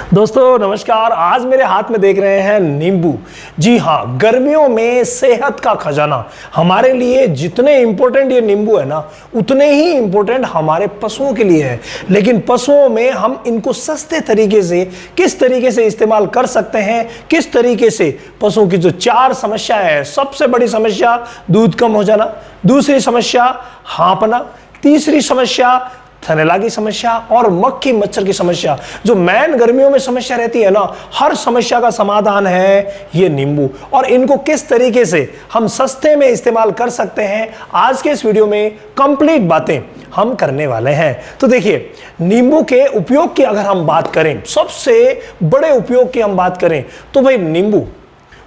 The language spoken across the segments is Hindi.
दोस्तों नमस्कार। आज मेरे हाथ में देख रहे हैं नींबू। जी हाँ, गर्मियों में सेहत का खजाना। हमारे लिए जितने इंपॉर्टेंट ये नींबू है ना, उतने ही इंपॉर्टेंट हमारे पशुओं के लिए है। लेकिन पशुओं में हम इनको सस्ते तरीके से किस तरीके से इस्तेमाल कर सकते हैं, किस तरीके से पशुओं की जो 4 समस्या है। सबसे बड़ी समस्या दूध कम हो जाना, दूसरी समस्या हाँपना, तीसरी समस्या थनैला की समस्या और मक्खी मच्छर की समस्या। जो मैन गर्मियों में समस्या रहती है ना, हर समस्या का समाधान है ये नींबू। और इनको किस तरीके से हम सस्ते में इस्तेमाल कर सकते हैं, आज के इस वीडियो में कंप्लीट बातें हम करने वाले हैं। तो देखिए, नींबू के उपयोग की अगर हम बात करें, सबसे बड़े उपयोग की हम बात करें तो भाई नींबू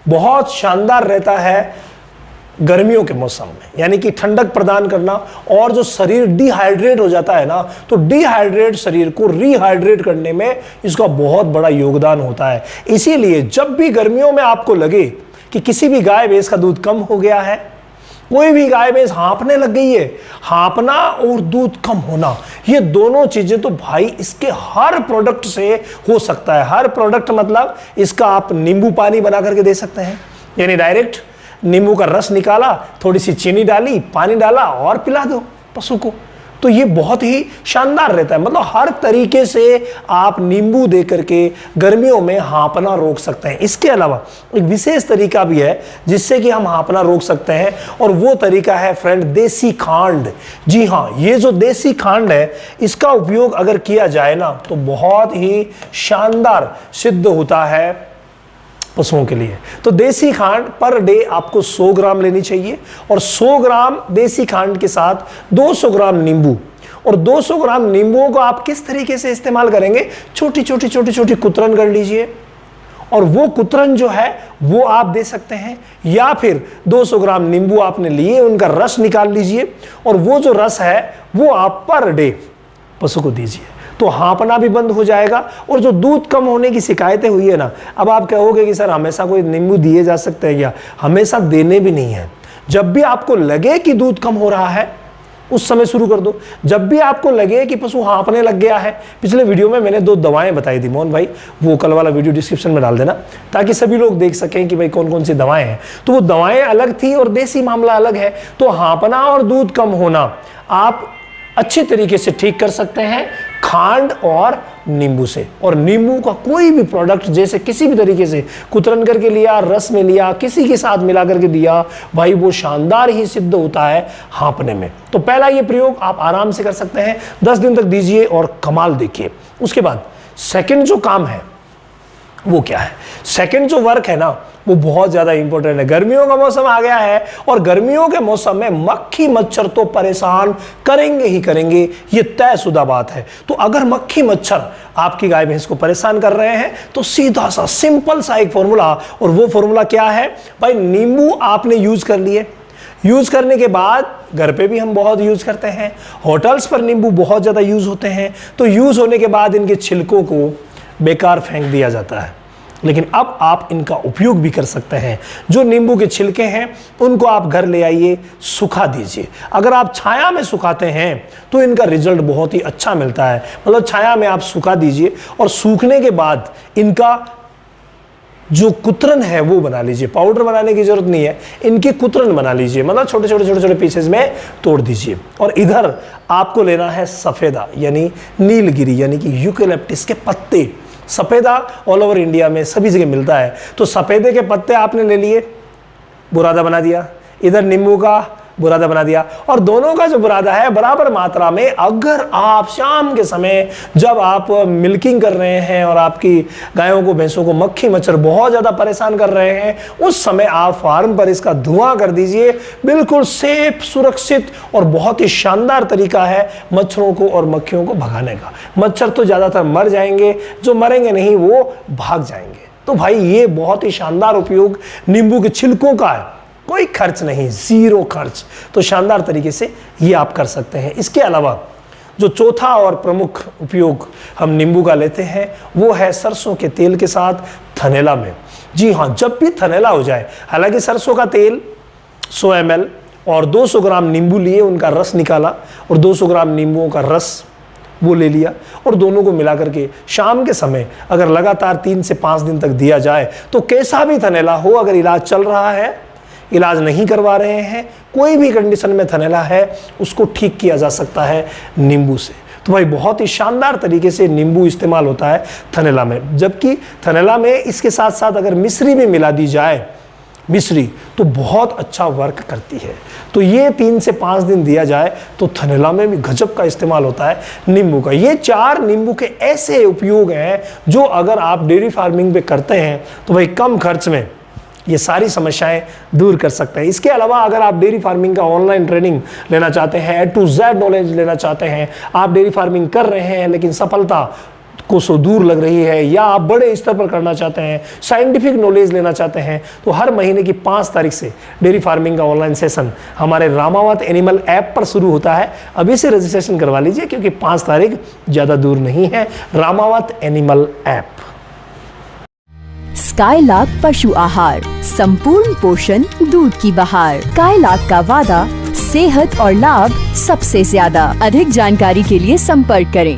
बहुत शानदार रहता है गर्मियों के मौसम में, यानी कि ठंडक प्रदान करना। और जो शरीर डिहाइड्रेट हो जाता है ना, तो डिहाइड्रेट शरीर को रिहाइड्रेट करने में इसका बहुत बड़ा योगदान होता है। इसीलिए जब भी गर्मियों में आपको लगे कि किसी भी गाय भैंस का दूध कम हो गया है, कोई भी गाय भैंस हाँपने लग गई है, हाँपना और दूध कम होना, ये दोनों चीजें तो भाई इसके हर प्रोडक्ट से हो सकता है। हर प्रोडक्ट मतलब इसका आप नींबू पानी बना करके दे सकते हैं, यानी डायरेक्ट नींबू का रस निकाला, थोड़ी सी चीनी डाली, पानी डाला और पिला दो पशु को। तो ये बहुत ही शानदार रहता है। मतलब हर तरीके से आप नींबू दे करके गर्मियों में हाँपना रोक सकते हैं। इसके अलावा एक विशेष तरीका भी है जिससे कि हम हाँपना रोक सकते हैं, और वो तरीका है फ्रेंड देसी खांड। जी हाँ, ये जो देसी खांड है, इसका उपयोग अगर किया जाए ना तो बहुत ही शानदार सिद्ध होता है पशुओं के लिए। तो देसी खांड पर डे आपको 100 ग्राम लेनी चाहिए, और 100 ग्राम देसी खांड के साथ 200 ग्राम नींबू। और 200 ग्राम नींबुओं को आप किस तरीके से इस्तेमाल करेंगे, छोटी छोटी कुतरन कर लीजिए, और वो कुतरन जो है वो आप दे सकते हैं। या फिर 200 ग्राम नींबू आपने लिए, उनका रस निकाल लीजिए, और वो जो रस है वो आप पर डे पशु को दीजिए। तो हाँपना भी बंद हो जाएगा। और जो दूध कम होने की शिकायतें हुई है ना, अब आप कहोगे कि सर हमेशा कोई नींबू दिए जा सकते हैं क्या? हमेशा देने भी नहीं है। जब भी आपको लगे कि दूध कम हो रहा है उस समय शुरू कर दो। जब भी आपको लगे कि पशु हाँपने लग गया है, पिछले वीडियो में मैंने 2 दवाएं बताई थी मोहन भाई, वो कल वाला वीडियो डिस्क्रिप्शन में डाल देना ताकि सभी लोग देख सकें कि भाई कौन कौन सी दवाएं हैं। तो वो दवाएं अलग थी और देसी मामला अलग है। तो हाँपना और दूध कम होना आप अच्छी तरीके से ठीक कर सकते हैं खांड और नींबू से। और नींबू का कोई भी प्रोडक्ट जैसे किसी भी तरीके से कुतरन करके लिया, रस में लिया, किसी के साथ मिला करके दिया, भाई वो शानदार ही सिद्ध होता है हाँपने में। तो पहला ये प्रयोग आप आराम से कर सकते हैं, 10 दिन तक दीजिए और कमाल देखिए। उसके बाद सेकंड जो काम है वो क्या है? सेकंड जो वर्क है ना, वो बहुत ज्यादा इंपॉर्टेंट है। गर्मियों का मौसम आ गया है, और गर्मियों के मौसम में मक्खी मच्छर तो परेशान करेंगे ही करेंगे, ये तयशुदा बात है। तो अगर मक्खी मच्छर आपकी गाय भैंस को परेशान कर रहे हैं तो सीधा सा सिंपल सा एक फॉर्मूला, और वो फॉर्मूला क्या है भाई? नींबू आपने यूज कर लिए, यूज करने के बाद घर पे भी हम बहुत यूज करते हैं, होटल्स पर नींबू बहुत ज्यादा यूज होते हैं। तो यूज होने के बाद इनके छिलकों को बेकार फेंक दिया जाता है, लेकिन अब आप इनका उपयोग भी कर सकते हैं। जो नींबू के छिलके हैं उनको आप घर ले आइए, सुखा दीजिए। अगर आप छाया में सुखाते हैं तो इनका रिजल्ट बहुत ही अच्छा मिलता है। मतलब छाया में आप सुखा दीजिए, और सूखने के बाद इनका जो कुतरन है वो बना लीजिए। पाउडर बनाने की जरूरत नहीं है, इनके कुतरन बना लीजिए। मतलब छोटे छोटे पीसेस में तोड़ दीजिए। और इधर आपको लेना है सफेदा, यानी नीलगिरी, यानी कि यूकेलिप्टस के पत्ते। सफेदा ऑल ओवर इंडिया में सभी जगह मिलता है। तो सफेदे के पत्ते आपने ले लिए, बुरादा बना दिया, इधर नींबू का बुरादा बना दिया, और दोनों का जो बुरादा है बराबर मात्रा में। अगर आप शाम के समय जब आप मिल्किंग कर रहे हैं और आपकी गायों को भैंसों को मक्खी मच्छर बहुत ज़्यादा परेशान कर रहे हैं, उस समय आप फार्म पर इसका धुआं कर दीजिए। बिल्कुल सेफ, सुरक्षित और बहुत ही शानदार तरीका है मच्छरों को और मक्खियों को भगाने का। मच्छर तो ज़्यादातर मर जाएंगे, जो मरेंगे नहीं वो भाग जाएंगे। तो भाई ये बहुत ही शानदार उपयोग नींबू के छिलकों का है, कोई खर्च नहीं, 0 खर्च। तो शानदार तरीके से ये आप कर सकते हैं। इसके अलावा जो चौथा और प्रमुख उपयोग हम नींबू का लेते हैं वो है सरसों के तेल के साथ थनैला में। जी हाँ, जब भी थनैला हो जाए, हालांकि सरसों का तेल 100 ml और 200 ग्राम नींबू लिए, उनका रस निकाला और 200 ग्राम नींबुओं का रस वो ले लिया और दोनों को मिला करके शाम के समय अगर लगातार 3 से 5 दिन तक दिया जाए तो कैसा भी थनैला हो, अगर इलाज चल रहा है, इलाज नहीं करवा रहे हैं, कोई भी कंडीशन में थनैला है, उसको ठीक किया जा सकता है नींबू से। तो भाई बहुत ही शानदार तरीके से नींबू इस्तेमाल होता है थनैला में। जबकि थनैला में इसके साथ साथ अगर मिश्री भी मिला दी जाए, मिश्री, तो बहुत अच्छा वर्क करती है। तो ये 3 से 5 दिन दिया जाए तो थनैला में भी गजब का इस्तेमाल होता है नींबू का। ये 4 नींबू के ऐसे उपयोग हैं जो अगर आप डेयरी फार्मिंग पे करते हैं तो भाई कम खर्च में ये सारी समस्याएं दूर कर सकते हैं। इसके अलावा अगर आप डेयरी फार्मिंग का ऑनलाइन ट्रेनिंग लेना चाहते हैं, A to Z नॉलेज लेना चाहते हैं, आप डेयरी फार्मिंग कर रहे हैं लेकिन सफलता को सो दूर लग रही है, या आप बड़े स्तर पर करना चाहते हैं, साइंटिफिक नॉलेज लेना चाहते हैं, तो हर महीने की 5 तारीख से डेयरी फार्मिंग का ऑनलाइन सेशन हमारे रामावत एनिमल ऐप पर शुरू होता है। अभी से रजिस्ट्रेशन करवा लीजिए क्योंकि 5 तारीख ज़्यादा दूर नहीं है। Ramawat animal app. स्काईलार्क पशु आहार, संपूर्ण पोषण, दूध की बहार। स्काईलार्क का वादा, सेहत और लाभ सबसे ज्यादा। अधिक जानकारी के लिए संपर्क करें